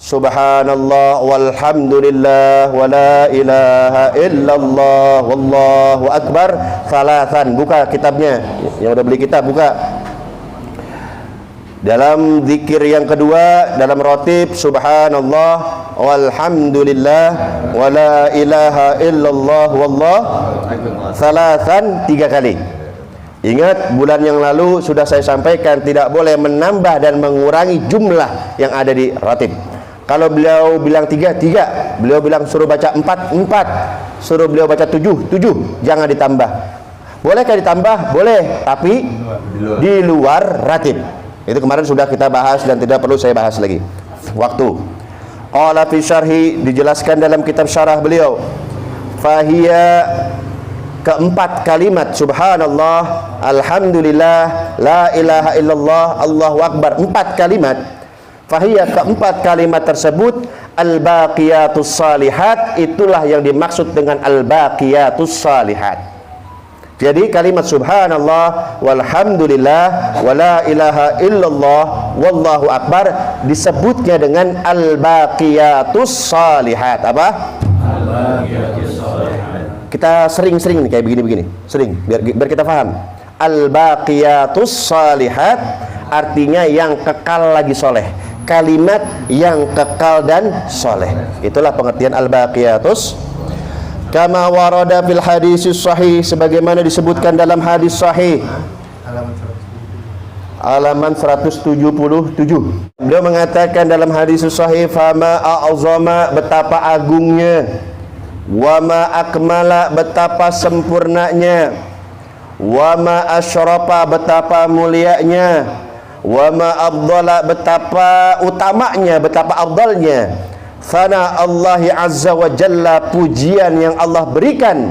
Subhanallah walhamdulillah wa la ilaha illallah wallahu akbar salasan. Buka kitabnya, yang udah beli kitab buka. Dalam zikir yang kedua, dalam rotib subhanallah walhamdulillah wa la ilaha illallah wallahu salasan 3 kali. Ingat, bulan yang lalu sudah saya sampaikan tidak boleh menambah dan mengurangi jumlah yang ada di rotib. Kalau beliau bilang 3, beliau bilang suruh baca 4, suruh beliau baca 7, jangan ditambah. Bolehkah ditambah? Boleh, tapi di luar ratib. Itu kemarin sudah kita bahas dan tidak perlu saya bahas lagi. Waktu. Qala fi syarhi, dijelaskan dalam kitab syarah beliau. Fahiya, keempat kalimat subhanallah, alhamdulillah, la ilaha illallah, Allahu akbar, 4 kalimat. Fahiyya, keempat kalimat tersebut al-baqiyatus salihat, itulah yang dimaksud dengan al-baqiyatus salihat. Jadi kalimat subhanallah walhamdulillah wa la ilaha illallah wallahu akbar disebutnya dengan al-baqiyatus salihat. Apa? Al-baqiyatus salihat. Kita sering-sering nih kayak begini-begini, sering biar kita paham. Al-baqiyatus salihat artinya yang kekal lagi soleh, kalimat yang kekal dan soleh. Itulah pengertian al-baqiyatus. Kama warada fil hadis sahih, sebagaimana disebutkan dalam hadis sahih. Halaman 177. Beliau mengatakan dalam hadis sahih, fama a'zama, betapa agungnya, wa ma akmala, betapa sempurnanya, wa ma asyrafa, betapa mulianya, wa ma afdala, betapa utamanya, betapa afdalnya. Sana Allahi azza wa jalla, pujian yang Allah berikan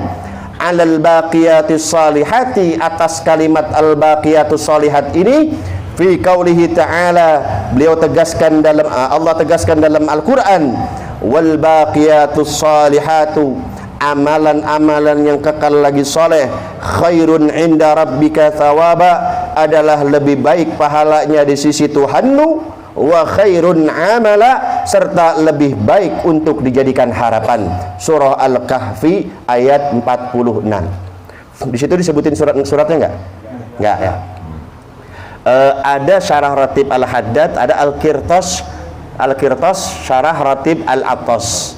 alal baqiyatis salihati, atas kalimat al baqiyatus salihat ini, fi qaulihi ta'ala, beliau tegaskan dalam Allah tegaskan dalam Al-Qur'an, wal baqiyatus salihatu, amalan-amalan yang kekal lagi soleh, khairun inda rabbika thawaba, adalah lebih baik pahalanya di sisi Tuhanmu, wa khairun amala, serta lebih baik untuk dijadikan harapan. Surah Al-Kahfi ayat 46. Di situ disebutin suratnya enggak? Enggak ya. Ada syarah ratib Al-Haddad, ada Al-Qirtas syarah ratib Al-Attas.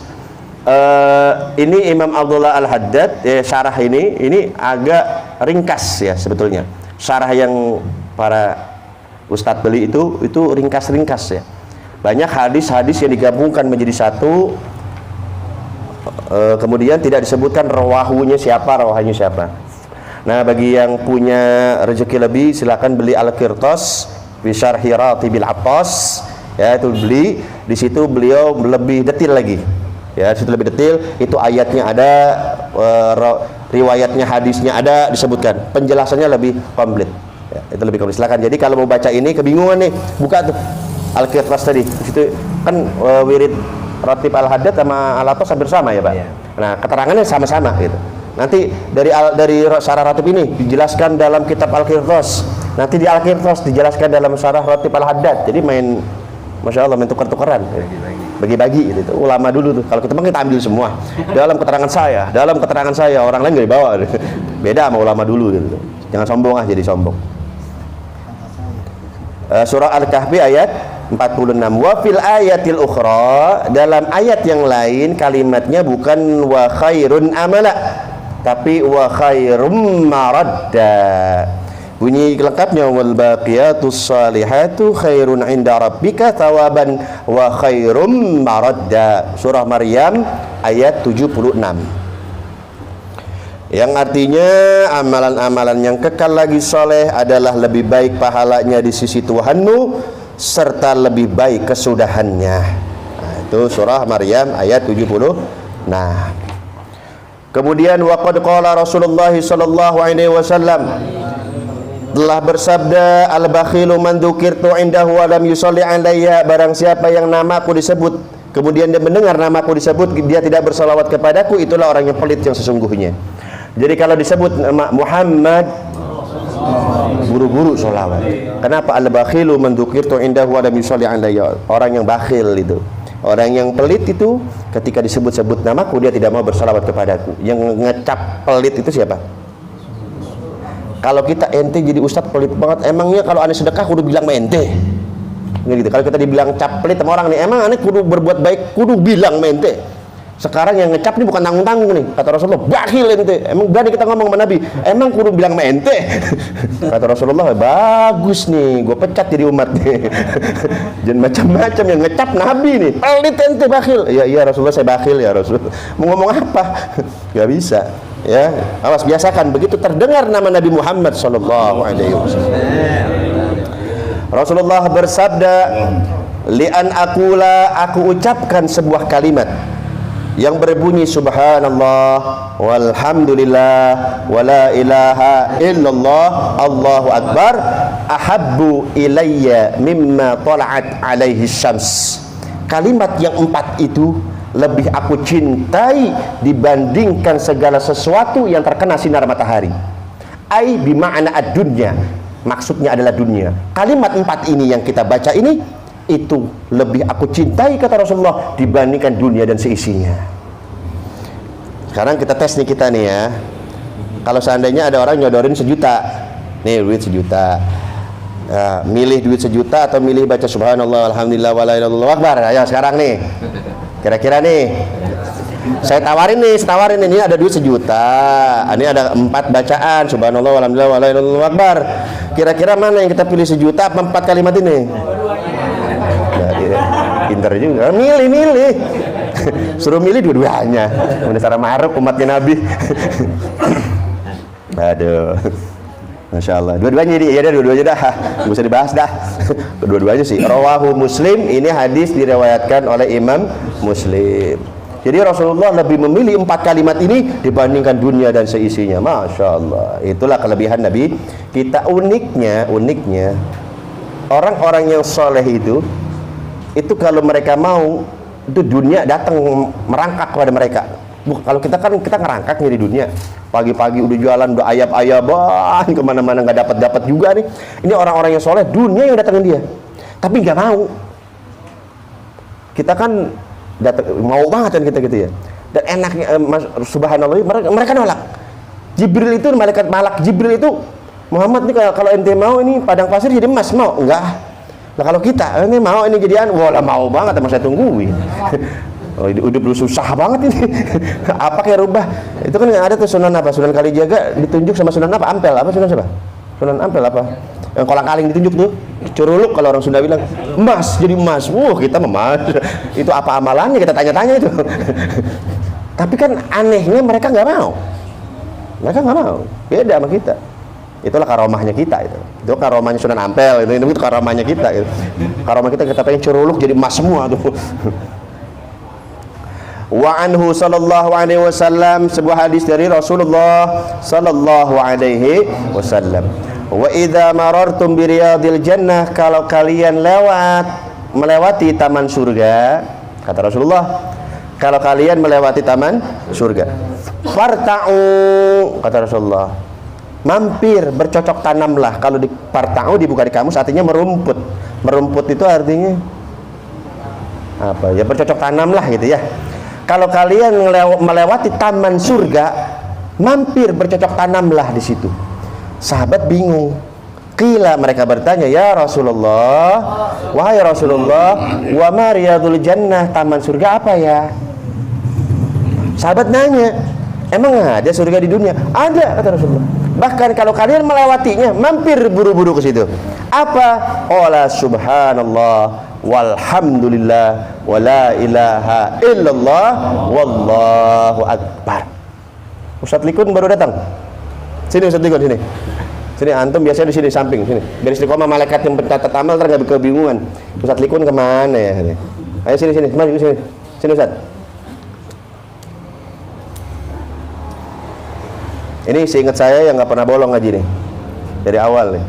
Ini Imam Abdullah Al-Haddad, syarah ini agak ringkas ya sebetulnya. Syarah yang para Ustadz beli itu ringkas-ringkas ya. Banyak hadis-hadis yang digabungkan menjadi satu, kemudian tidak disebutkan rawahunya siapa. Nah, bagi yang punya rezeki lebih, silakan beli Al-Qirtas fi syarhi Ratibil Attas ya, itu beli. Di situ beliau lebih detail lagi ya, di situ lebih detail, itu ayatnya ada, riwayatnya, hadisnya ada disebutkan, penjelasannya lebih komplit ya, itu lebih komplit. Silakan. Jadi kalau mau baca ini kebingungan nih, buka tuh Al-Qirtas tadi. Di situ kan wirid Ratib Al-Haddad sama Al-Attas hampir sama ya, Pak. Yeah. Nah, keterangannya sama-sama gitu. Nanti dari syarah Ratib ini dijelaskan dalam kitab Al-Qirtas. Nanti di Al-Qirtas dijelaskan dalam syarah Ratib Al-Haddad. Jadi main, Masya Allah, main tukar-tukaran. Bagi-bagi gitu. Ulama dulu tuh. Kalau kita ambil semua. Dalam keterangan saya, orang lain nggak dibawa. Beda sama ulama dulu gitu. Jangan sombong jadi sombong. Surah Al-Kahfi ayat 46. Wa fil ayatil ukhra, dalam ayat yang lain kalimatnya bukan wa khairun amala, tapi wa khairum maradda. Bunyi lengkapnya, wal baqiyatus salihatu khairun inda rabbika thawaban wa khairum maradda. Surah Maryam ayat 76. Yang artinya amalan-amalan yang kekal lagi soleh adalah lebih baik pahalanya di sisi Tuhanmu, serta lebih baik kesudahannya. Nah, itu surah Maryam ayat 70. Nah, kemudian waqad qala Rasulullah sallallahu alaihi wasallam, telah bersabda, al-bakhilu man dzukirtu indahu wa lam yusalli alayya, barang siapa yang namaku disebut kemudian dia mendengar namaku disebut, dia tidak bersalawat kepadaku, itulah orang yang pelit yang sesungguhnya. Jadi kalau disebut nama Muhammad, buru-buru sholawat. Kenapa? Al-bakhilu man dzukirtu indahu wa lam yusalli alayya, orang yang bakhil itu, Orang yang pelit itu ketika disebut-sebut namaku dia tidak mau bersalawat kepadaku. Yang ngecap pelit itu siapa? Kalau kita ente jadi ustadz pelit banget, emangnya kalau aneh sedekah kudu bilang ente? Gitu. Kalau kita dibilang cap pelit sama orang nih, emang aneh kudu berbuat baik kudu bilang ente? Sekarang yang ngecap ini bukan tanggung-tanggung nih, kata Rasulullah, bakhil ente. Emang berani kita ngomong sama Nabi, emang kudu bilang ente? Kata Rasulullah, bagus nih, gue pecat jadi umat nih. Jangan macam-macam yang ngecap Nabi nih, pelit ente bakhil. Iya Rasulullah, saya bakhil ya Rasul. Mau ngomong apa? Gak bisa. Ya, awas biasakan begitu terdengar nama Nabi Muhammad sallallahu alaihi wasallam. Rasulullah bersabda, li'an aqula, aku ucapkan sebuah kalimat yang berbunyi subhanallah walhamdulillah wala ilaha illallah Allahu akbar ahabbu ilayya mimma tala'at alaihi syams. Kalimat yang 4 itu lebih aku cintai dibandingkan segala sesuatu yang terkena sinar matahari. Ai bima'na ad-dunya, maksudnya adalah dunia. Kalimat 4 ini yang kita baca ini, itu lebih aku cintai kata Rasulullah dibandingkan dunia dan seisinya. Sekarang kita tes nih kita nih ya. Kalau seandainya ada orang nyodorin 1 juta, nih duit 1 juta, milih duit 1 juta atau milih baca subhanallah alhamdulillah wala ilaha illallah akbar. Ayo sekarang nih, kira-kira nih saya tawarin ini ada duit 1 juta, ini ada 4 bacaan subhanallah alhamdulillah wala ilaha illallah akbar. Kira-kira mana yang kita pilih 1 juta apa 4 kalimat ini? Pinter juga, milih suruh milih dua-duanya. Mendasar maruk umatnya Nabi. Aduh, Masya Allah, dua-duanya ini, ya dua-duanya dah, nggak usah dibahas dah. Kedua-duanya sih. Rawahu Muslim, ini hadis diriwayatkan oleh Imam Muslim. Jadi Rasulullah lebih memilih 4 kalimat ini dibandingkan dunia dan seisinya. Masya Allah, itulah kelebihan Nabi kita. Uniknya orang-orang yang soleh itu kalau mereka mau, itu dunia datang merangkak kepada mereka. Kalau kita ngerangkak nih di dunia, pagi-pagi udah jualan, udah ayab-ayaban kemana-mana nggak dapat juga nih. Ini orang-orang yang soleh, dunia yang datangin dia, tapi nggak mau. Kita kan mau banget kan kita gitu ya. Dan enaknya subhanallah, mereka nolak. Jibril itu, malaikat malak Jibril itu, Muhammad nih kalau ente mau ini padang pasir jadi emas, mau enggak? Nah kalau kita ini mau ini jadian, wah mau banget, sama saya tungguin. Oh, udah susah banget ini. Apa kayak rubah? Itu kan ada tuh Sunan apa? Sunan Kalijaga ditunjuk sama Sunan apa? Ampel apa? Sunan siapa? Sunan Ampel apa? Yang kolang-kaling ditunjuk tuh. Curuluk kalau orang Sunda bilang. Emas jadi emas. Kita emas. Itu apa amalannya? Kita tanya-tanya itu. Tapi kan anehnya mereka nggak mau. Mereka nggak mau. Beda sama kita. Itulah karomahnya kita itu karomahnya Sunan Ampel itu karomahnya kita gitu. Karomah kita pengen curuluk jadi emas semua tuh. Wa anhu sallallahu alaihi wasallam, sebuah hadis dari Rasulullah sallallahu alaihi wasallam, wa idza marartum bi riyadil jannah, kalau kalian melewati taman surga, kata Rasulullah, kalau kalian melewati taman surga, farta'u, kata Rasulullah, mampir, bercocok tanamlah. Kalau di parta'u dibuka di kamus artinya merumput. Merumput itu artinya apa ya, bercocok tanamlah gitu ya. Kalau kalian melewati taman surga, mampir, bercocok tanamlah di situ. Sahabat bingung. Qila, mereka bertanya, ya Rasulullah, wahai Rasulullah, wa ma riyadul jannah, taman surga apa ya? Sahabat nanya, emang ada surga di dunia? Ada, kata Rasulullah. Bahkan kalau kalian melewatinya, mampir buru-buru ke situ. Apa? Qala subhanallah walhamdulillah wala ilaha illallah wallahu akbar. Ustadz Likun baru datang. Sini Ustadz Likun, sini. Sini antum biasanya di sini samping sini. Biar istiqomah malaikat yang pencatat amal ntar nggak kebingungan. Ustadz Likun kemana ya? Ayo sini, mari sini. Sini Ustadz. Ini seingat saya yang nggak pernah bolong ngaji nih dari awal nih.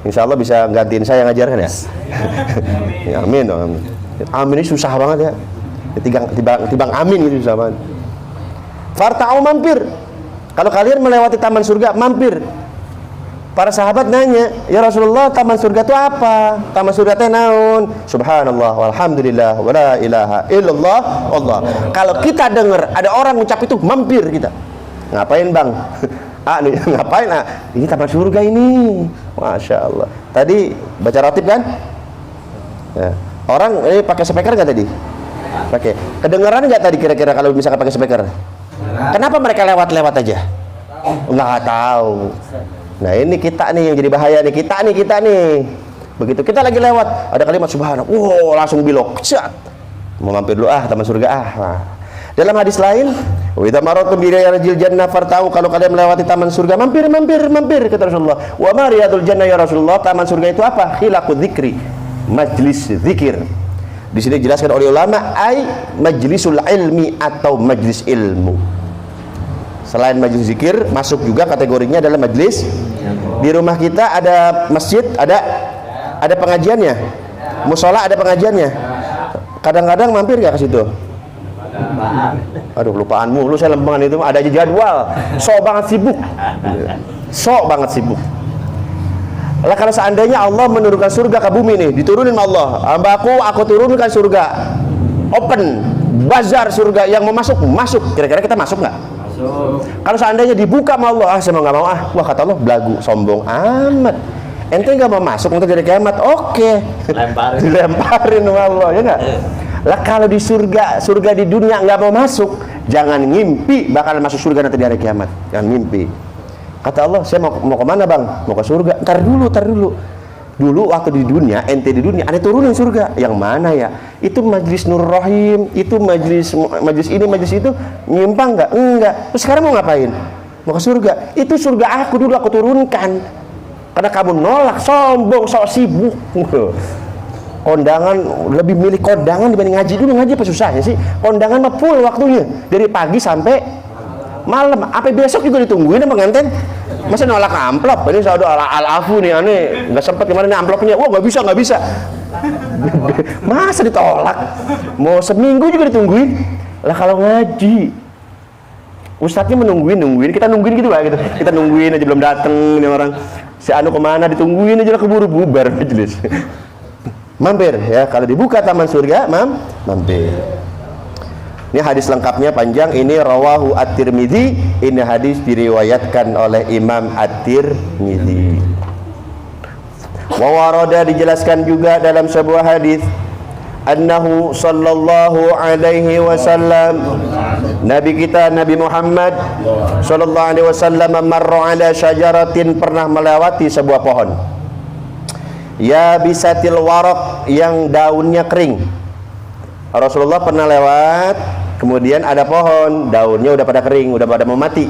Insya Allah bisa gantiin saya ngajarkan ya. Ya amin dong, amin. Amin ini susah banget ya. Tibang amin itu susah banget. Farta'u, mampir. Kalau kalian melewati taman surga, mampir. Para sahabat nanya, "Ya Rasulullah, taman surga itu apa?" Taman surga teh naon? Subhanallah walhamdulillah wala ilaha illallah Allah. Kalau kita dengar ada orang ngucap itu, mampir kita. Ngapain, Bang? Ngapain? Ini taman surga ini. Masya Allah. Tadi baca ratib kan? Ya. Orang ini pakai speaker nggak tadi? Pakai. Kedengaran nggak tadi kira-kira kalau misalkan pakai speaker? Kenapa mereka lewat-lewat aja? Nggak tahu. Nah ini kita nih yang jadi bahaya nih, kita nih. Begitu kita lagi lewat, ada kalimat subhanallah, wow langsung belok, cat. Mau mampir dulu taman surga Nah. Dalam hadis lain, wa idza maratum bi riyadil jannah fartau, kalau kalian melewati taman surga, mampir kata Rasulullah. Wa ma riyadul jannah ya Rasulullah, taman surga itu apa? Khilaqu dzikri, majlis zikir. Di sini dijelaskan oleh ulama, ai majlisul ilmi atau majlis ilmu. Selain majlis zikir, masuk juga kategorinya adalah majlis. Di rumah kita ada masjid, ada pengajiannya. Musola ada pengajiannya. Kadang-kadang mampir nggak ke situ? Aduh, lupaan mulu saya lempengan itu. Ada aja jadwal. Sok banget sibuk. Lah kalau seandainya Allah menurunkan surga ke bumi nih, diturunin sama Allah. Hambaku, aku turunkan surga. Open, bazar surga, yang mau masuk. Kira-kira kita masuk nggak? Kalau seandainya dibuka sama Allah, saya mau nggak mau wah kata Allah belagu, sombong amat. Ente nggak mau masuk untuk jadi kiamat, oke. Dilemparin sama Allah, ya nggak? Lah kalau di surga di dunia nggak mau masuk, jangan ngimpi bakal masuk surga nanti di hari kiamat. Jangan mimpi. Kata Allah, saya mau kemana Bang? Mau ke surga. Ntar dulu. Dulu waktu di dunia, ente di dunia ada turunin surga. Yang mana ya? Itu majlis Nur Rahim, itu majlis ini, majlis itu, nyimpang nggak? Enggak. Terus sekarang mau ngapain? Mau ke surga. Itu surga aku dulu aku turunkan. Karena kamu nolak, sombong, sok sibuk. Kondangan, lebih milih kondangan dibanding ngaji dulu. Ngaji apa susahnya sih? Kondangan mah full waktunya, dari pagi sampai malam. Apa besok juga ditungguin sama pengantin? Masa nolak amplop? Ini saya udah al-afu nih, aneh nggak sempat gimana nih amplopnya? Wah nggak bisa. Masa ditolak? Mau seminggu juga ditungguin? Lah kalau ngaji, ustadznya nungguin, kita nungguin gitu lah gitu. Kita nungguin aja belum dateng nih orang. Si anu kemana ditungguin aja lah, keburu bubar majelis. Mampir ya, kalau dibuka taman surga, mampir. Ini hadis lengkapnya panjang, ini rawahu at-Tirmidzi, ini hadis diriwayatkan oleh Imam at-Tirmidzi. Wa warada, dijelaskan juga dalam sebuah hadis, annahu sallallahu alaihi wasallam, Nabi kita Nabi Muhammad sallallahu alaihi wasallam marra ala syajaratin, pernah melewati sebuah pohon. Ya bisatil waraq, yang daunnya kering. Rasulullah pernah lewat, kemudian ada pohon, daunnya udah pada kering, udah pada mau mati.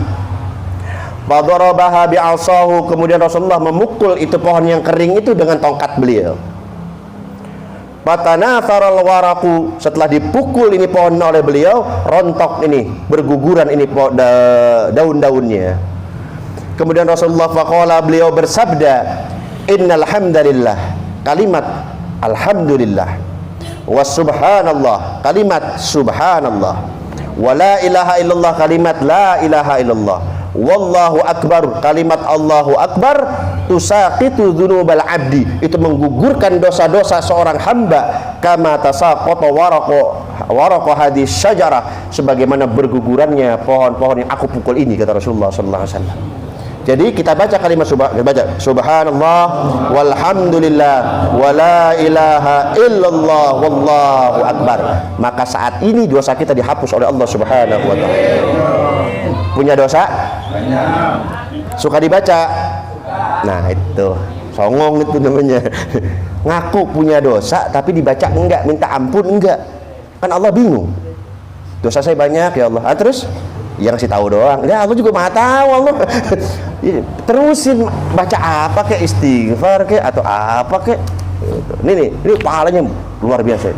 Fadarabaha bi'asahu, kemudian Rasulullah memukul itu pohon yang kering itu dengan tongkat beliau. Fatanafaral waraqu, setelah dipukul ini pohon oleh beliau, rontok ini, berguguran ini daun-daunnya. Kemudian Rasulullah faqala, beliau bersabda, innal hamdalillah, kalimat alhamdulillah, wa subhanallah, kalimat subhanallah, wa la ilaha illallah, kalimat la ilaha illallah, wallahu akbar, kalimat Allahu akbar, tusaqitu dzunubal abdi, itu menggugurkan dosa-dosa seorang hamba, kama tasaqata waraqu hadis syajarah, sebagaimana bergugurannya pohon-pohon yang aku pukul ini, kata Rasulullah sallallahu alaihi wasallam. Jadi kita baca kalimat subhanallah walhamdulillah wala ilaha illallah wallahu akbar, maka saat ini dosa kita dihapus oleh Allah Subhanahu wa taala. Punya dosa? Suka dibaca? Nah itu songong itu namanya. Ngaku punya dosa tapi dibaca enggak, minta ampun enggak. Kan Allah bingung. Dosa saya banyak ya Allah. Terus yang ngasih tahu doang. Ya Allah juga maha tahu Allah. Terusin baca apa kek, istighfar kek atau apa kek. Ini pahalanya luar biasa.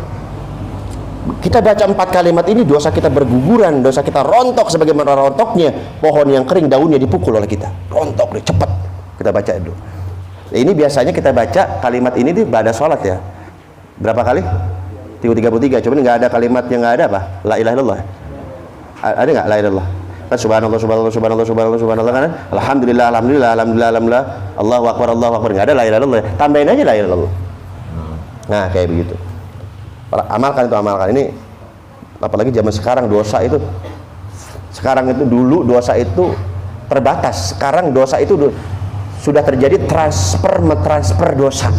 Kita baca 4 kalimat ini, dosa kita berguguran, dosa kita rontok sebagaimana rontoknya pohon yang kering, daunnya dipukul oleh kita. Rontok deh, cepat. Kita baca itu. Ini biasanya kita baca kalimat ini di pada sholat ya. Berapa kali? 33. Cuman nggak ada kalimat yang nggak ada apa? La ilaha illallah. Ada nggak la ilaha illallah? kan subhanallah subhanallah subhanallah subhanallah subhanallah kan, alhamdulillah alhamdulillah alhamdulillah alhamdulillah, Allahu akbar nggak ada la ilaha illallah, tambahin aja la ilaha illallah. Nah kayak begitu, amalkan ini. Apalagi zaman sekarang dosa itu, dulu dosa itu terbatas, sekarang dosa itu sudah terjadi transfer dosa,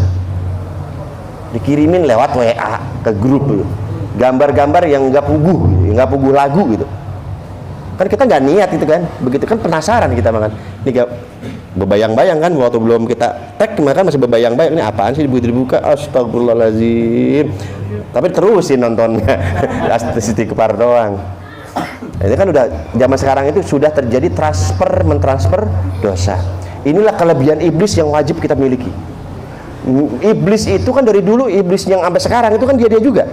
dikirimin lewat WA ke grup gitu. Gambar-gambar yang nggak puguh lagu gitu kan, kita nggak niat gitu kan, begitu kan penasaran kita makan ini gak bebayang-bayang kan, waktu belum kita tag makan masih bebayang-bayang, ini apaan sih dibuka, astagfirullahaladzim, tapi terusin nontonnya siti kepar doang. Ini kan udah zaman sekarang itu sudah terjadi mentransfer dosa. Inilah kelebihan iblis yang wajib kita miliki. Iblis itu kan dari dulu, iblis yang sampai sekarang itu kan dia juga.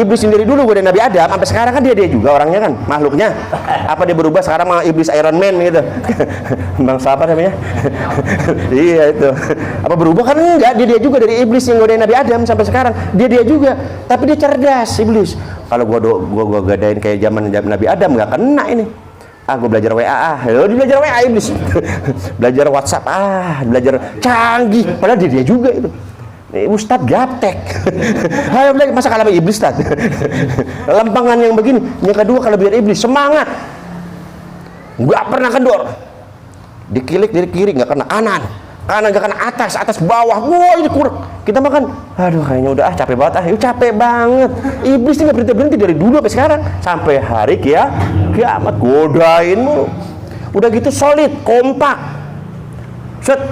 Iblis yang dari dulu gue dari Nabi Adam sampai sekarang kan dia juga orangnya kan, makhluknya. Apa dia berubah sekarang malah iblis Iron Man gitu? Bang siapa namanya? Iya itu. Apa berubah kan enggak, dia juga dari iblis yang godain Nabi Adam sampai sekarang. Dia juga, tapi dia cerdas iblis. Kalau gua gadain kayak zaman Nabi Adam nggak kena ini. Gue belajar WA, dia belajar WA iblis. Belajar WhatsApp, belajar canggih, padahal dia juga itu. Ustadz gaptek. Ayo masa kalah iblis Ustadz. Lempangan yang begini. Yang kedua kelebihan iblis, semangat, nggak pernah kendor. Dikilik dari kiri nggak kena kanan nggak kena atas bawah. Wah ini kurang. Kita makan, aduh kayaknya udah capek banget. Capek banget. Iblis ini nggak berhenti dari dulu sampai sekarang, sampai hari kiamat godain mulu. Udah gitu solid, kompak. Set.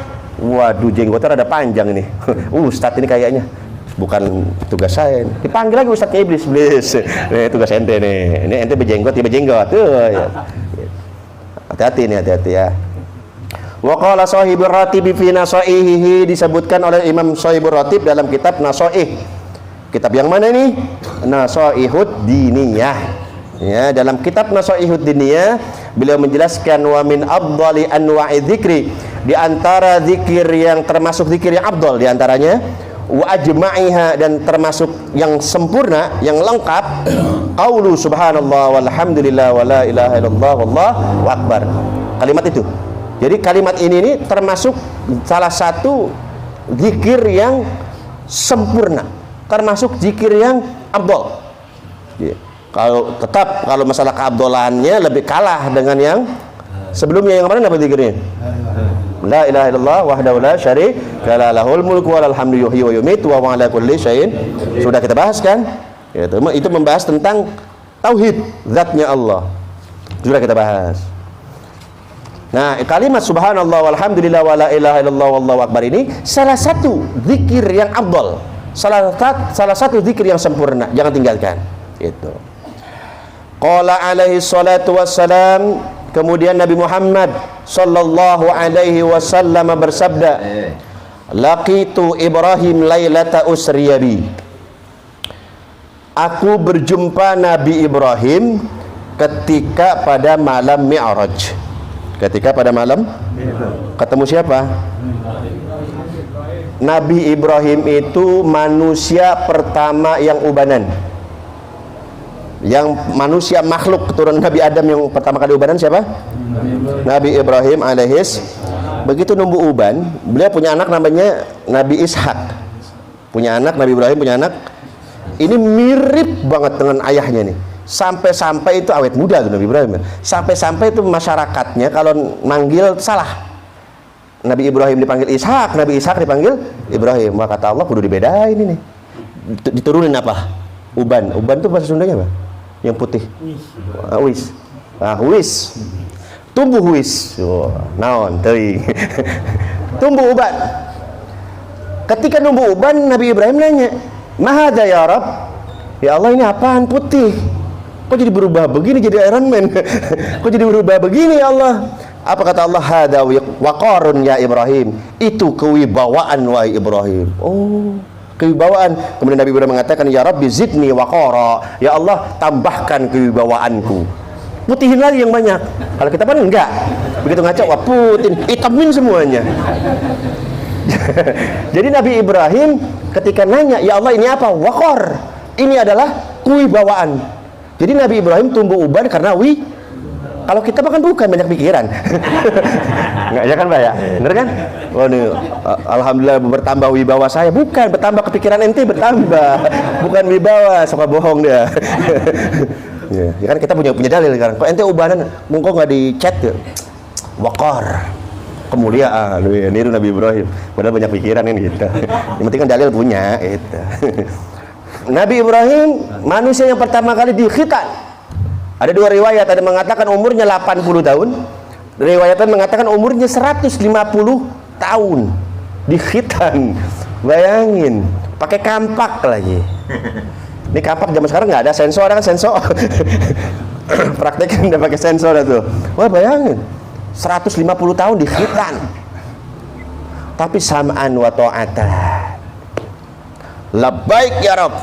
Waduh, jenggotnya rada panjang ini. Ustadz ini kayaknya bukan tugas saya. Dipanggil lagi Ustadznya iblis. Nih tugas ente nih. Ini ente berjenggot. Ya. Hati-hati ya. Wa qala shahibur ratib fi nasaihi, disebutkan oleh Imam Shahibur Ratib dalam kitab Nasaih. Kitab yang mana ini? Nasaihud Diniyah. Ya, dalam kitab Nasaihud Diniyah beliau menjelaskan wa min afdali anwa'i dzikri, di antara zikir yang termasuk zikir yang afdal di antaranya wa ajma'iha, dan termasuk yang sempurna, yang lengkap, qaulu subhanallah walhamdulillah wala ilaha illallah wallahu akbar. Kalimat itu. Jadi kalimat ini termasuk salah satu zikir yang sempurna, termasuk zikir yang afdal. Kalau masalah keabdolannya lebih kalah dengan yang sebelumnya. Yang mana apa zikirnya? La ilaha illallah wahdahu la syarika la lahul mulku wa lahul yuhyi wa yumiitu wa huwa ala kulli syai'in. Sudah kita bahas kan? Itu membahas tentang tauhid zatnya Allah. Sudah kita bahas. Nah, kalimat subhanallah walhamdulillah wa la ilaha illallah wallahu akbar ini salah satu zikir yang afdal. Salah satu zikir yang sempurna, jangan tinggalkan. Itu. Qala alaihi salatu wassalam, kemudian Nabi Muhammad sallallahu alaihi wasallam bersabda, laqitu Ibrahim lailata usriyabi, aku berjumpa Nabi Ibrahim ketika pada malam Mi'raj. Ketika pada malam ketemu siapa? Nabi Ibrahim itu manusia pertama yang ubanan. Yang manusia makhluk keturunan Nabi Adam yang pertama kali ubanan siapa? Nabi Ibrahim alaihis. Begitu numbu uban, beliau punya anak namanya Nabi Ishak. Punya anak, Nabi Ibrahim punya anak. Ini mirip banget dengan ayahnya nih. Sampai-sampai itu awet muda tuh Nabi Ibrahim. Sampai-sampai itu masyarakatnya kalau manggil salah. Nabi Ibrahim dipanggil Ishak, Nabi Ishak dipanggil Ibrahim. Maka kata Allah kudu dibedain ini. Diturunin apa? Uban. Uban itu bahasa Sundanya apa? Yang putih. Wis. Wis. Tumbuh wis. Naon teuing. Tumbuh uban. Ketika numbuh uban, Nabi Ibrahim nanya, "Mahadza ya Rabb?" Ya Allah, ini apaan putih? Kok jadi berubah begini, jadi Iron Man? Kok jadi berubah begini ya Allah? Apa kata Allah? Hadza waqarun ya Ibrahim. Itu kewibawaan wahai Ibrahim. Oh, kewibawaan. Kemudian Nabi Ibrahim mengatakan, ya Rabbi zidni waqara. Ya Allah, tambahkan kewibawaanku. Putihin lagi yang banyak. Kalau kita kan enggak. Begitu ngaca, wah putin, hitamin semuanya. Jadi Nabi Ibrahim ketika nanya, ya Allah ini apa? Waqar. Ini adalah kewibawaan. Jadi Nabi Ibrahim tumbuh uban karena kalau kita makan bukan banyak pikiran. Enggak ya kan Pak ya? Bener kan? Oh nih, alhamdulillah bertambah wibawa saya. Bukan, bertambah kepikiran ente bertambah. Bukan wibawa, suka bohong dia. Ya kan kita punya dalil sekarang. Kok ente ubanan mungko nggak di chat ya? Waqar. Kemuliaan, niru Nabi Ibrahim. Padahal banyak pikiran kan gitu. Yang penting kan dalil punya itu. Nabi Ibrahim manusia yang pertama kali dikhitan. Ada dua riwayat, ada mengatakan umurnya 80 tahun, riwayatan mengatakan umurnya 150 tahun dikhitan. Bayangin, pakai kampak lagi. Ini kampak zaman sekarang nggak ada sensor, kan sensor. Prakteknya udah pakai sensor itu. Wah bayangin, 150 tahun dikhitan. Tapi sam'an wa ta'atan. Labbaik ya Rabb.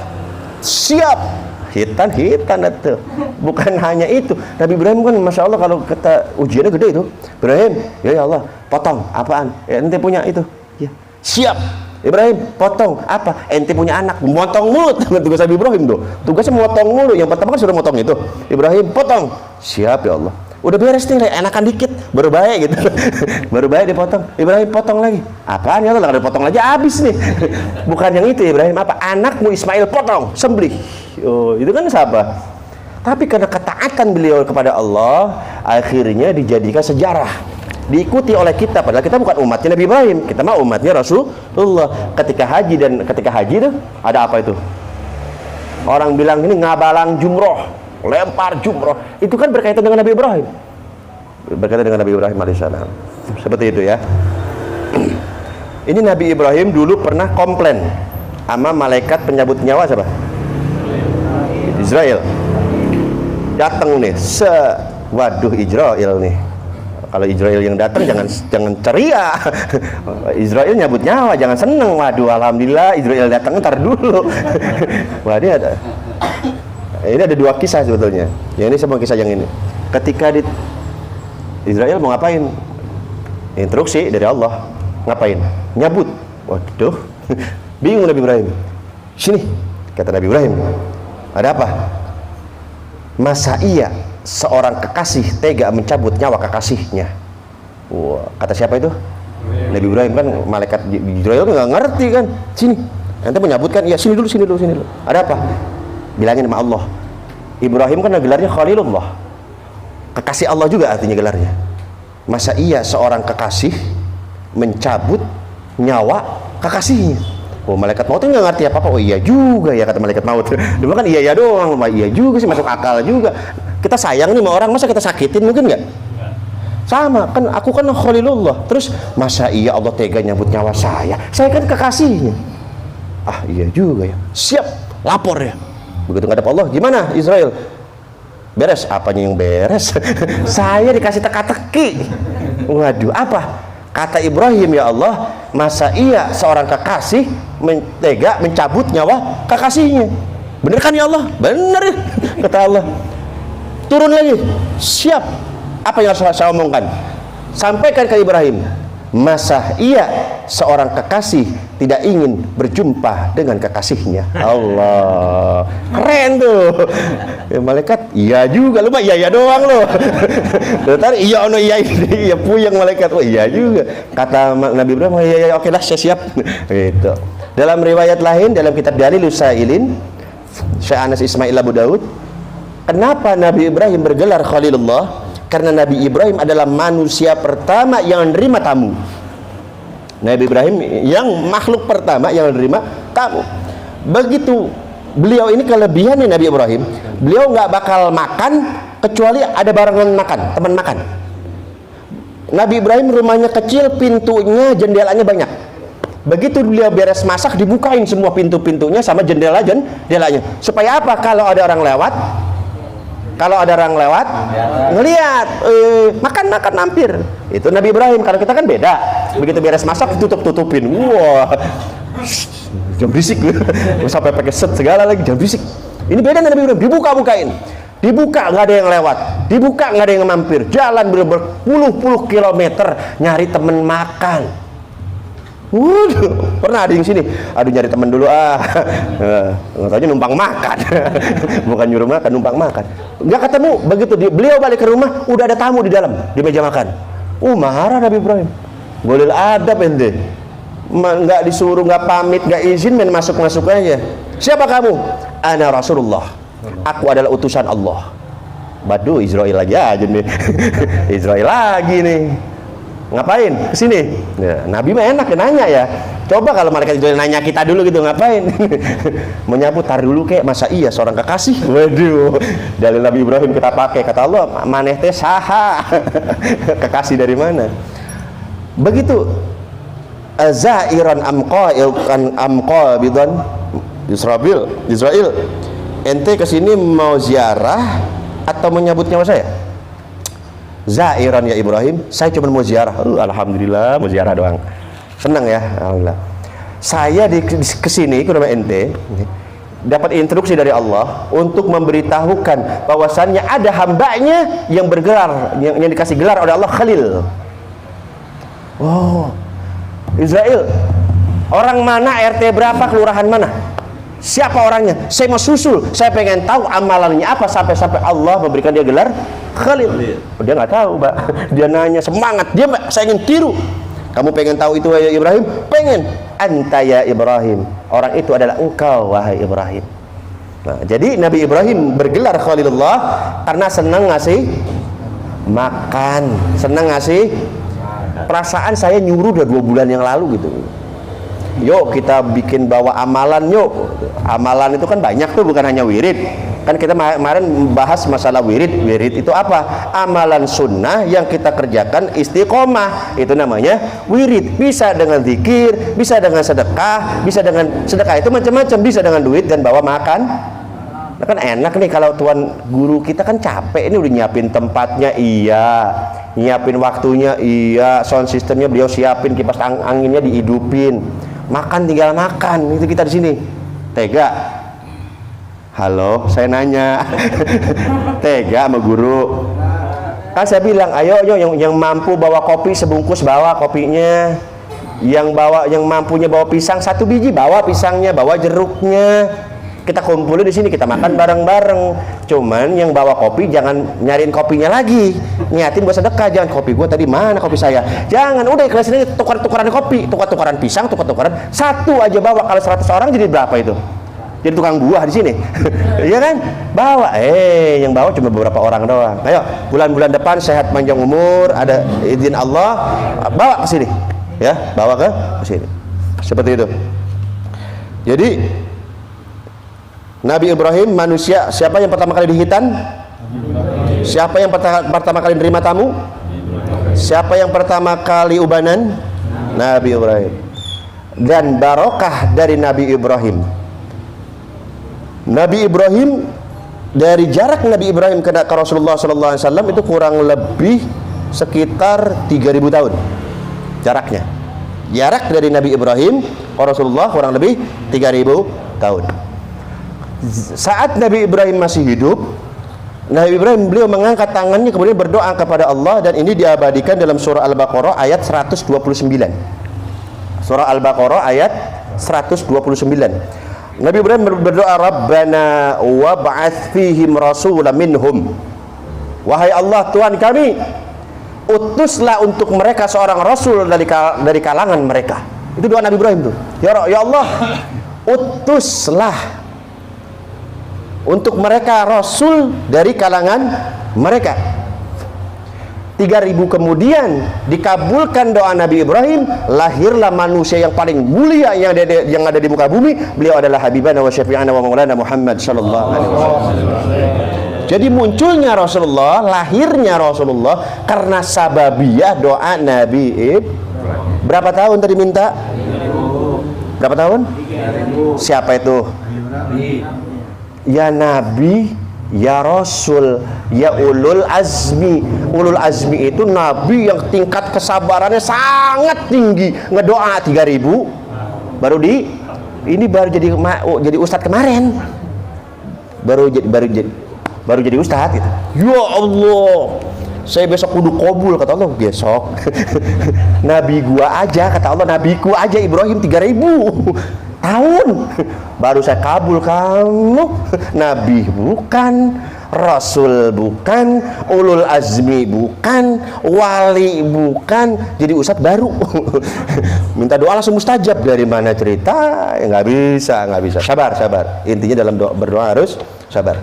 Siap. Hitan itu. Bukan hanya itu. Nabi Ibrahim kan Masya Allah kalau kata ujiannya gede itu. Ibrahim, ya Allah, potong apaan? Ya, ente punya itu. Ya. Siap. Ibrahim, potong apa? Ente punya anak, motong mulut. Tugas Nabi Ibrahim tuh. Tugasnya motong mulut. Yang pertama kan sudah motong itu. Ibrahim, potong. Siap ya Allah. Udah beres nih, enakan dikit, baru baik gitu. Baru baik dipotong. Ibrahim potong lagi. Apaan ya Allah, kalau dipotong aja habis nih. Bukan yang itu Ibrahim, apa? Anakmu Ismail potong, sembelih. Oh, itu kan sabar. Tapi karena ketaatan beliau kepada Allah, akhirnya dijadikan sejarah. Diikuti oleh kita, padahal kita bukan umatnya Nabi Ibrahim, kita mah umatnya Rasulullah. Ketika haji itu ada apa itu? Orang bilang ini ngabalang jumroh, lempar jumroh, itu kan berkaitan dengan Nabi Ibrahim, berkaitan dengan Nabi Ibrahim alaihissalam. Seperti itu ya. Ini Nabi Ibrahim dulu pernah komplain sama malaikat penyabut nyawa siapa? Israel. Datang nih, waduh Israel nih. Kalau Israel yang datang jangan ceria. Israel nyabut nyawa, jangan seneng. Waduh alhamdulillah Israel datang, ntar dulu. Wah ini ada dua kisah sebetulnya. Yang ini sama kisah yang ini. Ketika di Israel mau ngapain? Instruksi dari Allah. Ngapain? Nyabut. Waduh. Bingung Nabi Ibrahim. Sini, kata Nabi Ibrahim. Ada apa? Masa iya seorang kekasih tega mencabut nyawa kekasihnya? Wah, kata siapa itu? Nabi Ibrahim kan malaikat Israel nggak ngerti kan. Sini, ente menyabutkan? Ya sini dulu. Ada apa? Bilangin sama Allah. Ibrahim kan gelarnya Khalilullah, kekasih Allah juga artinya gelarnya. Masa iya seorang kekasih mencabut nyawa kekasihnya? Oh, malaikat maut nggak ngerti apa-apa. Oh iya juga ya, kata malaikat maut. Dulu kan iya doang. Iya juga sih, masuk akal juga. Kita sayang nih sama orang, masa kita sakitin? Mungkin nggak? Sama kan, aku kan Khalilullah. Terus masa iya Allah tega nyambut nyawa saya kan kekasihnya. Ah iya juga ya. Siap, lapor ya. Begitu ngadep Allah, gimana Israel? Beres? Apanya yang beres? Saya dikasih teka-teki. Waduh, apa? Kata Ibrahim, ya Allah, masa iya seorang kekasih tega mencabut nyawa kekasihnya? Bener kan ya Allah? Bener ya, kata Allah. Turun lagi, siap. Apa yang harus saya omongkan? Sampaikan ke Ibrahim, masa iya seorang kekasih tidak ingin berjumpa dengan kekasihnya? Allah, keren tuh ya, malaikat. Iya juga, lu mah iya doang lo. Tadi iya ono iya puyeng malaikat. Oh iya juga, kata Nabi Ibrahim. Oh, iya oke lah, saya siap. Gitu. Dalam riwayat lain, dalam kitab Dalilus Sailin, Syekh Anas Ismail Abu Daud, kenapa Nabi Ibrahim bergelar Khalilullah? Karena Nabi Ibrahim adalah manusia pertama yang menerima tamu. Nabi Ibrahim yang makhluk pertama yang menerima tamu. Begitu beliau ini kelebihannya Nabi Ibrahim, beliau nggak bakal makan kecuali ada barengan makan, teman makan. Nabi Ibrahim rumahnya kecil, pintunya, jendelanya banyak. Begitu beliau beres masak, dibukain semua pintu-pintunya sama jendelanya, supaya apa? Kalau ada orang lewat ngelihat makan mampir. Itu Nabi Ibrahim. Kalau kita kan beda, begitu beres masak tutupin. Wah, jam berisik sampai pakai set segala lagi, jam berisik. Ini beda Nabi Ibrahim. Dibuka nggak ada yang lewat, dibuka nggak ada yang mampir, jalan berpuluh-puluh kilometer nyari temen makan. Waduh, pernah ada yang sini, aduh nyari temen dulu nggak taunya numpang makan. Bukan nyuruh makan, numpang makan. Nggak ketemu, begitu beliau balik ke rumah, udah ada tamu di dalam, di meja makan. Marah Nabi Ibrahim. Boleh adab ente, nggak disuruh, nggak pamit, nggak izin, main masuk aja. Siapa kamu? Ana Rasulullah, aku adalah utusan Allah. Waduh, Israel lagi aja nih. Israel lagi nih. Ngapain kesini? Ya, Nabi mah enak ya nanya ya. Coba kalau malaikat Jibril nanya kita dulu gitu, ngapain? Menyapu, tar dulu kek, masa iya seorang kekasih? Waduh, dalil Nabi Ibrahim kita pakai. Kata Allah, maneh teh saha? Kekasih dari mana? Begitu. Zairan amqabidan Israel. Ente kesini mau ziarah atau menyambut nyawa saya? Zairan ya Ibrahim, saya cuma mau ziarah. Alhamdulillah, mau ziarah doang. Senang ya, alhamdulillah. Saya kesini ke rumah ente, dapat instruksi dari Allah untuk memberitahukan bahwasannya ada hambanya yang bergelar, yang dikasih gelar oleh Allah Khalil. Oh, Israel, orang mana, RT berapa, kelurahan mana? Siapa orangnya? Saya mau susul, saya pengen tahu amalannya apa sampai Allah memberikan dia gelar Khalil. Dia nggak tahu, Mbak. Dia nanya semangat, dia Mbak, saya ingin tiru. Kamu pengen tahu itu ya Ibrahim? Pengen. Anta ya Ibrahim, orang itu adalah engkau wahai Ibrahim. Nah, jadi Nabi Ibrahim bergelar Khalilullah karena senang ngasih makan, senang ngasih. Perasaan saya nyuruh udah 2 bulan yang lalu gitu. Yuk kita bikin bawa amalan yuk. Amalan itu kan banyak tuh, bukan hanya wirid. Kan kita kemarin bahas masalah wirid. Wirid itu apa? Amalan sunnah yang kita kerjakan istiqomah. Itu namanya wirid. Bisa dengan zikir, bisa dengan sedekah, bisa dengan sedekah itu macam-macam, bisa dengan duit dan bawa makan. Nah, kan enak nih kalau tuan guru kita kan capek ini udah nyiapin tempatnya, iya, nyiapin waktunya, iya, sound systemnya beliau siapin, kipas anginnya dihidupin. Makan tinggal makan, itu kita di sini. Tega? Halo, saya nanya. Tega sama guru? Kan saya bilang, ayo yang mampu bawa kopi sebungkus bawa kopinya. Yang mampunya bawa pisang 1 biji bawa pisangnya, bawa jeruknya. Kita kumpulin di sini, kita makan bareng-bareng. Cuman yang bawa kopi jangan nyariin kopinya lagi, niatin buat sedekah. Jangan, kopi gue tadi mana kopi saya, jangan, udah ikhlasin aja. Tukar-tukaran kopi, tukar-tukaran pisang, tukar-tukaran 1 aja bawa. Kalau 100 orang jadi berapa itu? Jadi tukang buah di sini. Iya kan? Bawa. Yang bawa cuma beberapa orang doang. Ayo, bulan-bulan depan sehat panjang umur, ada izin Allah, bawa ke sini. Ya, bawa ke sini. Seperti itu. Jadi Nabi Ibrahim manusia, siapa yang pertama kali dihitan? Siapa yang pertama kali menerima tamu? Siapa yang pertama kali ubanan? Nabi Ibrahim. Dan barokah dari Nabi Ibrahim. Nabi Ibrahim, dari jarak Nabi Ibrahim ke Rasulullah SAW itu kurang lebih sekitar 3000 tahun jaraknya. Jarak dari Nabi Ibrahim ke Rasulullah kurang lebih 3000 tahun. Saat Nabi Ibrahim masih hidup, Nabi Ibrahim beliau mengangkat tangannya kemudian berdoa kepada Allah, dan ini diabadikan dalam surah Al-Baqarah ayat 129. Surah Al-Baqarah ayat 129. Nabi Ibrahim berdoa, Rabbana wab'ats fihim rasulan minhum. Wahai Allah, Tuhan kami, utuslah untuk mereka seorang rasul dari kalangan mereka. Itu doa Nabi Ibrahim tuh. Ya Allah, utuslah untuk mereka rasul dari kalangan mereka. 3000 kemudian dikabulkan doa Nabi Ibrahim, lahirlah manusia yang paling mulia yang ada di muka bumi. Beliau adalah habibana wa syafi'ana wa maulana Muhammad sallallahu alaihi wasallam. Jadi munculnya Rasulullah, lahirnya Rasulullah karena sababiyah doa Nabi Ibrahim. Berapa tahun tadi minta? Berapa tahun? 3000. Siapa itu? Ya Nabi, ya Rasul, ya Ulul Azmi. Ulul Azmi itu Nabi yang tingkat kesabarannya sangat tinggi. Ngedoa 3000 baru jadi ustadz kemarin. Baru jadi ustadz gitu. Ya Allah, saya besok kudu kabul, kata Allah. Besok nabi gua aja, kata Allah, nabiku aja Ibrahim 3000 tahun baru saya kabul. Kamu nabi bukan, rasul bukan, ulul azmi bukan, wali bukan, jadi ustadz baru. Minta doa langsung mustajab. Dari mana cerita? Ya, nggak bisa. Sabar. Intinya dalam berdoa harus sabar.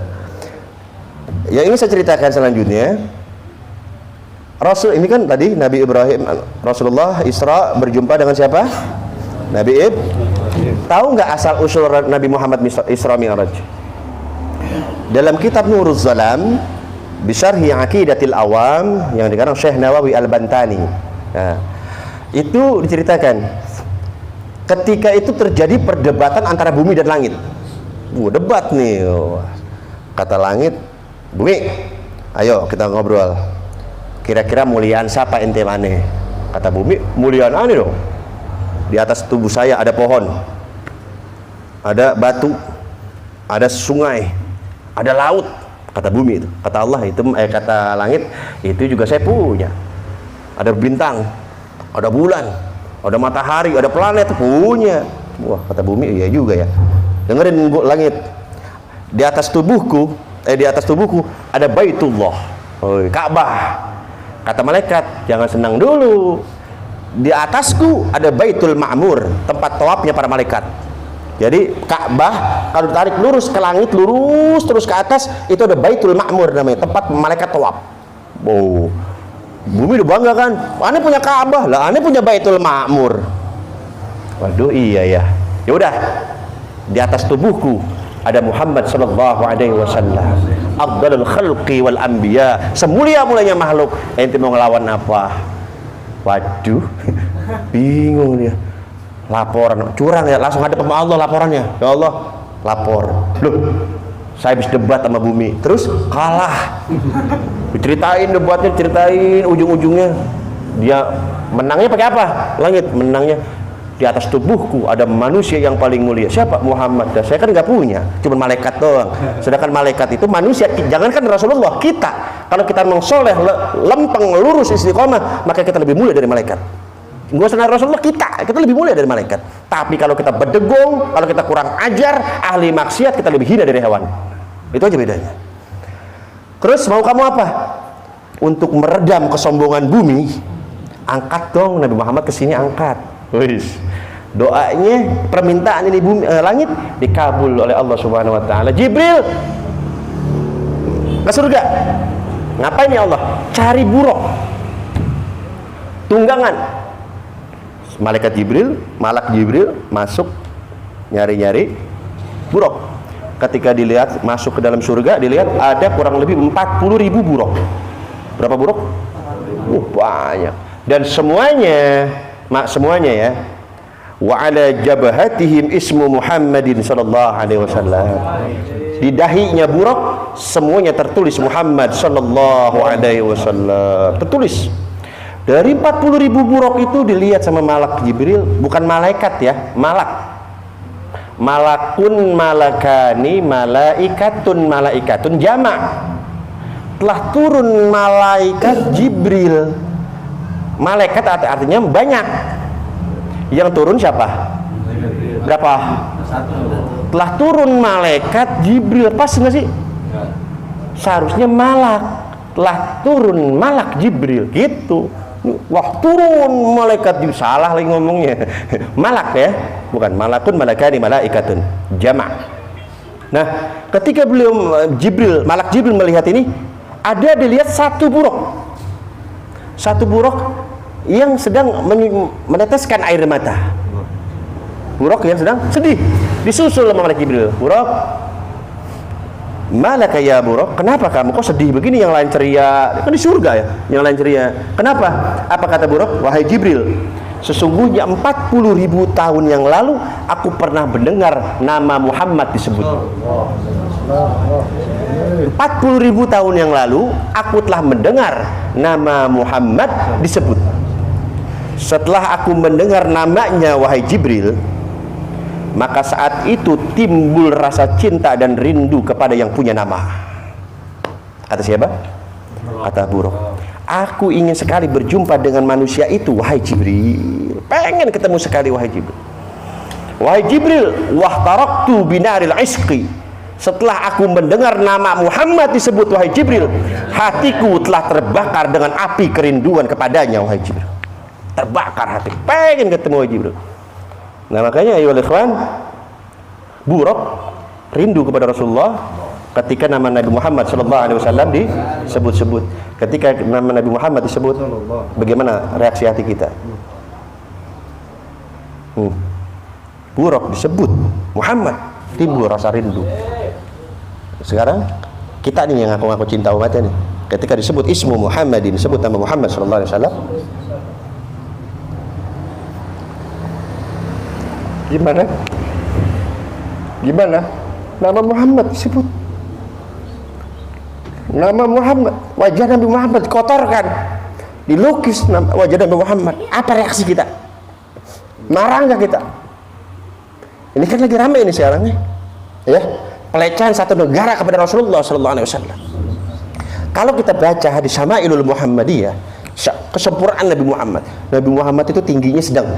Yang ini saya ceritakan selanjutnya, Rasul ini kan tadi Nabi Ibrahim, Rasulullah Isra berjumpa dengan siapa? Nabi Tahu nggak asal usul Nabi Muhammad Isra Mi'raj? Dalam kitab Nuruz Zalam Bisyarhi Aqidatil Awam yang dikarang Syekh Nawawi Al-Bantani, nah, itu diceritakan ketika itu terjadi perdebatan antara bumi dan langit. Debat nih. Kata langit, bumi, ayo kita ngobrol, kira-kira muliaan siapa ente maneh? Kata bumi, muliaan aneh dong. Di atas tubuh saya ada pohon, ada batu, ada sungai, ada laut. Kata bumi itu. Kata Allah itu, kata langit, itu juga saya punya. Ada bintang, ada bulan, ada matahari, ada planet, punya. Wah, kata bumi, iya juga ya. Dengerin langit, di atas tubuhku ada Baitullah, Ka'bah. Kata malaikat, jangan senang dulu, di atasku ada Baitul Ma'mur, tempat tawafnya para malaikat. Jadi Ka'bah kalau ditarik lurus ke langit, lurus terus ke atas, itu ada Baitul Ma'mur namanya, tempat malaikat tawaf. Bumi udah bangga kan, aneh punya Ka'bah lah, aneh punya Baitul Ma'mur. Waduh, iya ya. Ya udah, di atas tubuhku ada Muhammad sallallahu alaihi wasallam, afdalul khalqi wal anbiya, semulia-mulianya makhluk. Ente mau ngelawan apa? Waduh, bingung dia. Laporan curang ya, langsung hadap sama Allah laporannya. Ya Allah, lapor. Loh, saya habis debat sama bumi, terus kalah. Diceritain debatnya, diceritain ujung-ujungnya dia menangnya pakai apa? Langit menangnya, di atas tubuhku ada manusia yang paling mulia. Siapa? Muhammad. Dan saya kan nggak punya, cuma malaikat doang. Sedangkan malaikat itu manusia, jangankan Rasulullah, kita kalau kita mengsoleh, lempeng, lurus, istiqomah, maka kita lebih mulia dari malaikat. Nggak usah Rasulullah, kita lebih mulia dari malaikat. Tapi kalau kita berdegong, kalau kita kurang ajar, ahli maksiat, kita lebih hina dari hewan. Itu aja bedanya. Terus mau kamu apa? Untuk meredam kesombongan bumi, angkat dong Nabi Muhammad ke sini, angkat. Wis. Doanya, permintaan ini bumi, langit dikabul oleh Allah Subhanahu wa taala. Jibril ke surga. Ngapain ya Allah? Cari buruk. Tunggangan. Malak Jibril masuk nyari-nyari buruk. Ketika dilihat masuk ke dalam surga, dilihat ada kurang lebih 40.000 buruk. Berapa buruk? Banyak. Dan semuanya ya, wa ala jabahatihim ismu Muhammadin sallallahu alaihi wasallam. Di dahinya buruk semuanya tertulis Muhammad sallallahu alaihi wasallam. Tertulis. Dari 40.000 buruk itu dilihat sama malak Jibril, bukan malaikat ya, malakun malakani malaikatun jamak. Telah turun malaikat Jibril. Malaikat artinya banyak. Yang turun siapa? Berapa? Telah turun malaikat Jibril. Pas nggak sih? Seharusnya malak. Telah turun malak Jibril gitu. Wah, turun malaikat Jibril. Salah lagi ngomongnya. Malak ya, bukan malakun malakani malaikatun jamak. Nah, ketika malak Jibril melihat ini, ada dilihat satu buruk yang sedang meneteskan air mata. Buruk yang sedang sedih, disusul sama malaikat Jibril. Buruk, malaka ya buruk, kenapa kamu kok sedih begini? Yang lain ceria, kan di surga ya, yang lain ceria. Kenapa? Apa kata buruk? Wahai Jibril, sesungguhnya 40.000 tahun yang lalu aku pernah mendengar nama Muhammad disebut. 40.000 tahun yang lalu aku telah mendengar nama Muhammad disebut. Setelah aku mendengar namanya, wahai Jibril, maka saat itu timbul rasa cinta dan rindu kepada yang punya nama. Kata siapa? Kata buruk. Aku ingin sekali berjumpa dengan manusia itu, wahai Jibril. Pengen ketemu sekali, wahai Jibril. Wahai Jibril, wahtaraktu binaril isqi. Setelah aku mendengar nama Muhammad disebut, wahai Jibril, hatiku telah terbakar dengan api kerinduan kepadanya, wahai Jibril. Terbakar hati, pengen ketemu, wahai Jibril. Nah makanya ayo ikhwan, Buraq rindu kepada Rasulullah ketika nama Nabi Muhammad SAW disebut-sebut. Ketika nama Nabi Muhammad disebut, bagaimana reaksi hati kita? Buraq disebut Muhammad, timbul rasa rindu. Sekarang kita nih yang ngaku-ngaku cinta umatnya nih, ketika disebut ismu Muhammadin, disebut nama Muhammad SAW, gimana nama Muhammad disebut, nama Muhammad, wajah Nabi Muhammad dikotorkan, dilukis wajah Nabi Muhammad, apa reaksi kita? Marah nggak kita? Ini kan lagi rame ini sekarang nih, ya, pelecehan satu negara kepada Rasulullah SAW. Kalau kita baca hadis Syama'ilul Muhammadiyah, kesempurnaan Nabi Muhammad, Nabi Muhammad itu tingginya sedang,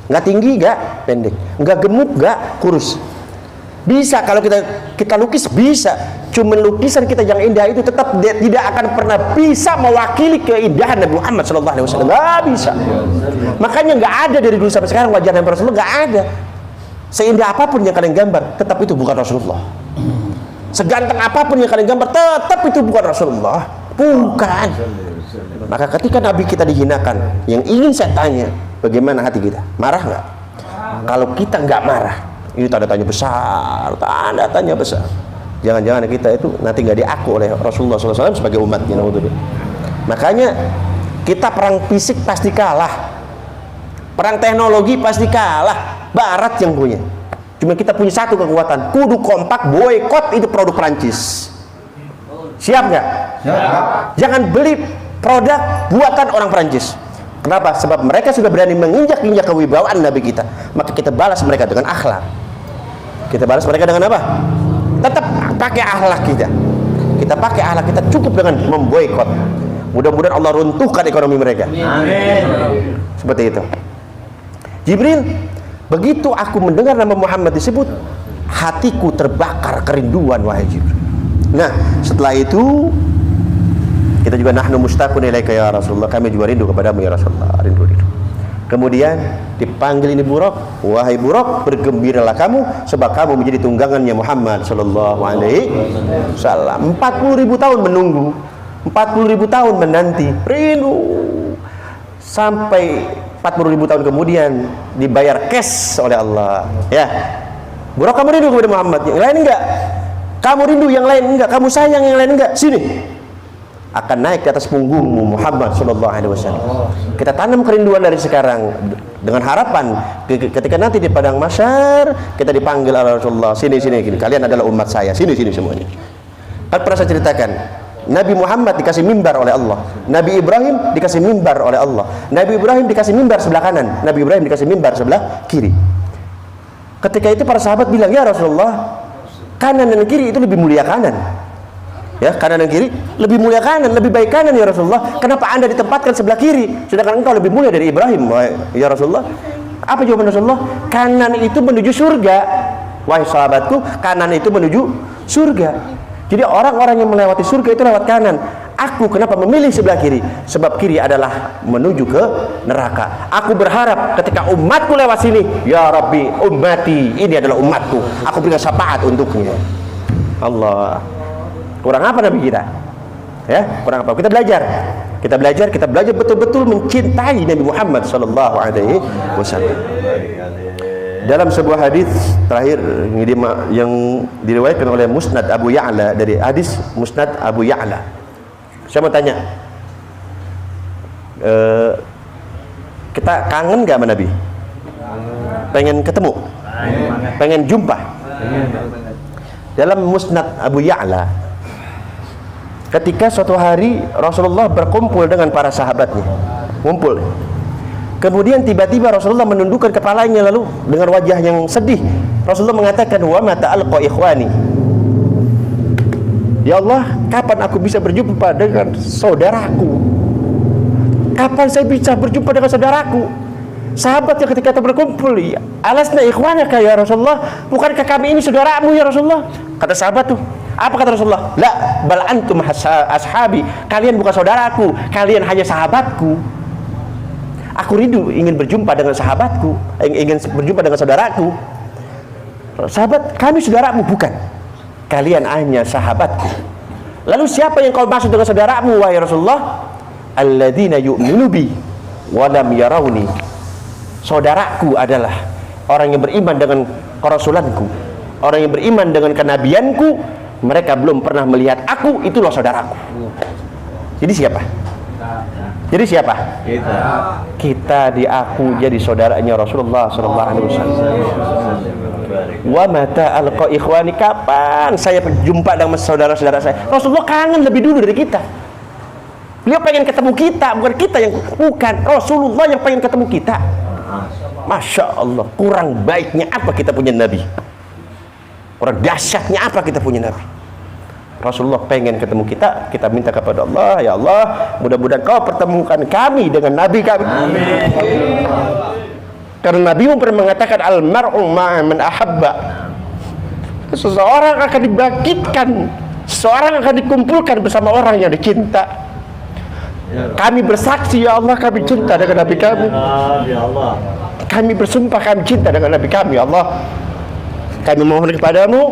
nggak tinggi, nggak pendek, nggak gemuk, nggak kurus. Bisa kalau kita lukis, bisa. Cuma lukisan kita yang indah itu tetap tidak akan pernah bisa mewakili keindahan Nabi Muhammad SAW. Nggak bisa. Makanya nggak ada dari dulu sampai sekarang wajah Nabi Rasulullah, nggak ada. Seindah apapun yang kalian gambar, tetap itu bukan Rasulullah. Seganteng apapun yang kalian gambar, tetap itu bukan Rasulullah. Bukan. Maka ketika Nabi kita dihinakan, yang ingin saya tanya, bagaimana hati kita? Marah nggak? Kalau kita nggak marah, ini tanda tanya besar, tanda tanya besar. Jangan-jangan kita itu nanti nggak diaku oleh Rasulullah SAW sebagai umatnya. Makanya kita perang fisik pasti kalah, perang teknologi pasti kalah. Barat yang punya. Cuma kita punya satu kekuatan, kudu kompak boykot itu produk Prancis. Siap nggak? Siap. Jangan beli produk buatan orang Prancis. Kenapa? Sebab mereka sudah berani menginjak-injak kewibawaan Nabi kita. Maka kita balas mereka dengan akhlak. Kita balas mereka dengan apa? Tetap pakai akhlak kita. Kita pakai akhlak kita cukup dengan memboikot. Mudah-mudahan Allah runtuhkan ekonomi mereka. Amin. Seperti itu. Jibril, begitu aku mendengar nama Muhammad disebut, hatiku terbakar kerinduan, wahai Jibril. Nah, setelah itu kita juga nahnu mustaqun ilaika ya Rasulullah, kami juga rindu kepadamu ya Rasulullah, rindu. Kemudian dipanggil ini Buraq, wahai Buraq, bergembiralah kamu sebab kamu menjadi tunggangannya Muhammad sallallahu alaihi wasallam. 40.000 tahun menunggu, 40.000 tahun menanti, rindu, sampai 40.000 tahun kemudian dibayar cash oleh Allah. Ya, Buraq, kamu rindu kepada Muhammad, yang lain enggak? Kamu rindu, yang lain enggak? Kamu sayang, yang lain enggak? Sini, akan naik di atas punggungmu Muhammad sallallahu alaihi wasallam. Kita tanam kerinduan dari sekarang dengan harapan ketika nanti di padang mahsyar kita dipanggil oleh Rasulullah, sini kalian adalah umat saya, sini semuanya. Kan pernah saya ceritakan, Nabi Muhammad dikasih mimbar oleh Allah, Nabi Ibrahim dikasih mimbar oleh Allah. Nabi Ibrahim dikasih mimbar sebelah kanan, Nabi Ibrahim dikasih mimbar sebelah kiri. Ketika itu para sahabat bilang, ya Rasulullah, kanan dan kiri itu lebih mulia kanan. Ya, kanan dan kiri lebih mulia kanan, lebih baik kanan ya Rasulullah. Kenapa Anda ditempatkan sebelah kiri sedangkan engkau lebih mulia dari Ibrahim, ya Rasulullah? Apa jawaban Rasulullah? Kanan itu menuju surga, wahai sahabatku, kanan itu menuju surga. Jadi orang-orang yang melewati surga itu lewat kanan. Aku kenapa memilih sebelah kiri? Sebab kiri adalah menuju ke neraka. Aku berharap ketika umatku lewat sini, ya Rabbi, ummati, ini adalah umatku, aku berikan syafaat untuknya. Allah, kurang apa Nabi kita? Ya, kurang apa? Kita belajar betul-betul mencintai Nabi Muhammad sallallahu alaihi wasallam. Dalam sebuah hadis terakhir yang diriwayatkan oleh Musnad Abu Ya'la, dari hadis Musnad Abu Ya'la, saya mau tanya, kita kangen gak sama Nabi? Pengen ketemu? Pengen jumpa? Dalam Musnad Abu Ya'la, ketika suatu hari Rasulullah berkumpul dengan para sahabatnya, ngumpul. Kemudian tiba-tiba Rasulullah menundukkan kepalanya, lalu dengan wajah yang sedih Rasulullah mengatakan, wa mata alqa ikhwani, ya Allah, kapan aku bisa berjumpa dengan saudaraku? Kapan saya bisa berjumpa dengan saudaraku? Sahabat yang ketika kita berkumpul, ya, alasna ikhwanaka ya Rasulullah, bukankah kami ini saudaramu ya Rasulullah? Kata sahabat tuh, apa kata Rasulullah? La, bal antum ashabi, kalian bukan saudaraku, kalian hanya sahabatku. Aku rindu ingin berjumpa dengan sahabatku, ingin berjumpa dengan saudaraku. Sahabat, kami saudaramu, bukan, kalian hanya sahabatku. Lalu siapa yang kau maksud dengan saudaramu wahai Rasulullah? Alladzina yu'minu bi wa lam yarawni. Saudaraku adalah orang yang beriman dengan kerasulanku, orang yang beriman dengan kenabianku, mereka belum pernah melihat aku, itulah saudaraku. Jadi siapa? Jadi siapa? Kita diaku jadi saudaranya Rasulullah sallallahu alaihi wasallam. Wa mata alqa ikhwani, kapan saya berjumpa dengan saudara-saudara saya? Rasulullah kangen lebih dulu dari kita. Beliau pengen ketemu kita, bukan kita yang, bukan Rasulullah yang pengen ketemu kita. Masya Allah, kurang baiknya apa kita punya Nabi, kurang dahsyatnya apa kita punya Nabi. Rasulullah pengen ketemu kita, kita minta kepada Allah, ya Allah, mudah-mudahan kau pertemukan kami dengan Nabi kami. Amin. Karena Nabi pernah mengatakan al-mar'u ma'a man ahabba. Seseorang akan dibangkitkan, seseorang akan dikumpulkan bersama orang yang dicinta. Kami bersaksi ya Allah, kami cinta dengan Nabi kami. Kami bersumpah kami cinta dengan Nabi kami, ya Allah. Kami mohon kepadamu,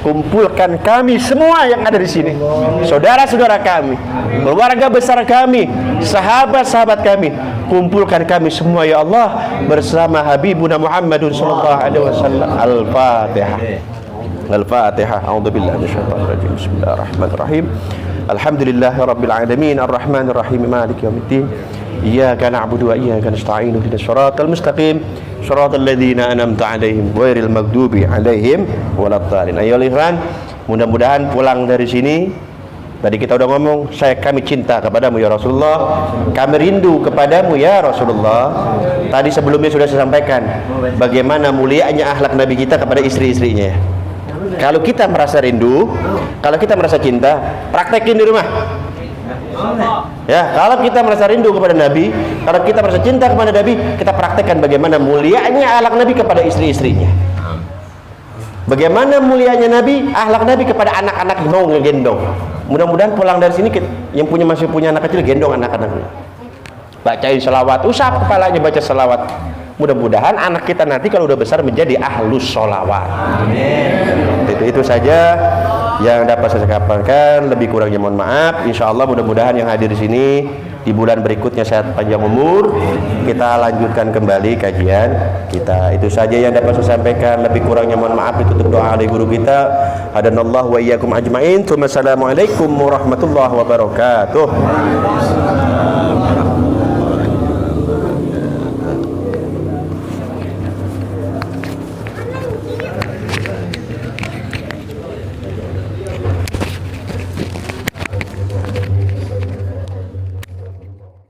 kumpulkan kami semua yang ada di sini, saudara-saudara kami, keluarga besar kami, sahabat-sahabat kami, kumpulkan kami semua ya Allah bersama Habibuna Muhammadun sallallahu alaihi wasallam. Al-Fatihah. Al-Fatihah. A'udzubillahi minasyaitonir rajim. Bismillahirrahmanirrahim. Alhamdulillahirabbil alamin, arrahmanir rahim, maliki yaumiddin. Iyyaka na'budu wa iyyaka nasta'in. Ihdinas siratal mustaqim, siratal ladzina an'amta 'alaihim ghairil maghdubi 'alaihim waladdallin. Ayolah ikhwan, mudah-mudahan pulang dari sini, tadi kita udah ngomong, kami cinta kepadamu ya Rasulullah, kami rindu kepadamu ya Rasulullah. Tadi sebelumnya sudah saya sampaikan bagaimana mulianya akhlak Nabi kita kepada istri-istrinya. Kalau kita merasa rindu, kalau kita merasa cinta, praktekin di rumah. Ya, kalau kita merasa rindu kepada Nabi, kalau kita merasa cinta kepada Nabi, kita praktekkan bagaimana mulianya akhlak Nabi kepada istri-istrinya. Bagaimana mulianya Nabi, akhlak Nabi kepada anak-anak yang mau ngegendong. Mudah-mudahan pulang dari sini yang masih punya anak kecil, gendong anak-anaknya. Bacain selawat, usap kepalanya baca selawat. Mudah-mudahan anak kita nanti kalau udah besar menjadi ahlus sholawat. Itu saja yang dapat saya sampaikan, lebih kurangnya mohon maaf. Insya Allah mudah-mudahan yang hadir di sini di bulan berikutnya sehat panjang umur, kita lanjutkan kembali kajian kita. Itu saja yang dapat saya sampaikan, lebih kurangnya mohon maaf. Ditutup doa oleh guru kita. Hadanallahu wa iyyakum ajmain. Assalamualaikum warahmatullahi wabarakatuh.